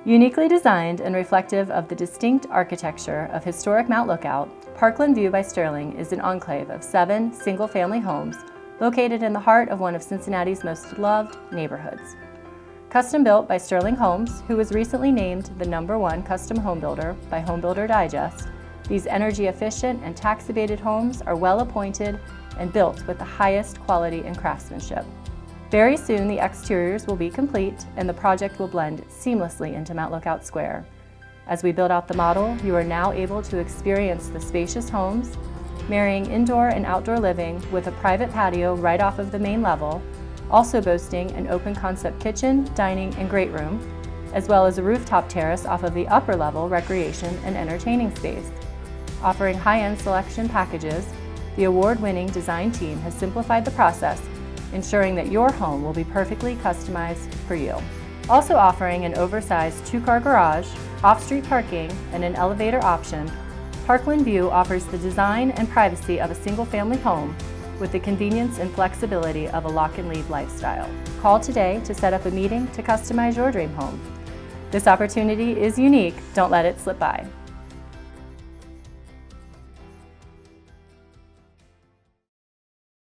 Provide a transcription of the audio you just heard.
Uniquely designed and reflective of the distinct architecture of historic Mount Lookout, Parkland View by Sterling is an enclave of 7 single-family homes located in the heart of one of Cincinnati's most loved neighborhoods. Custom built by Sterling Homes, who was recently named the #1 custom home builder by Home Builder Digest, these energy-efficient and tax-abated homes are well appointed and built with the highest quality and craftsmanship. Very soon, the exteriors will be complete and the project will blend seamlessly into Mount Lookout Square. As we build out the model, you are now able to experience the spacious homes, marrying indoor and outdoor living with a private patio right off of the main level, also boasting an open concept kitchen, dining, and great room, as well as a rooftop terrace off of the upper level recreation and entertaining space. Offering high-end selection packages, the award-winning design team has simplified the process, ensuring that your home will be perfectly customized for you. Also offering an oversized 2-car garage, off-street parking, and an elevator option, Parkland View offers the design and privacy of a single-family home with the convenience and flexibility of a lock-and-leave lifestyle. Call today to set up a meeting to customize your dream home. This opportunity is unique. Don't let it slip by.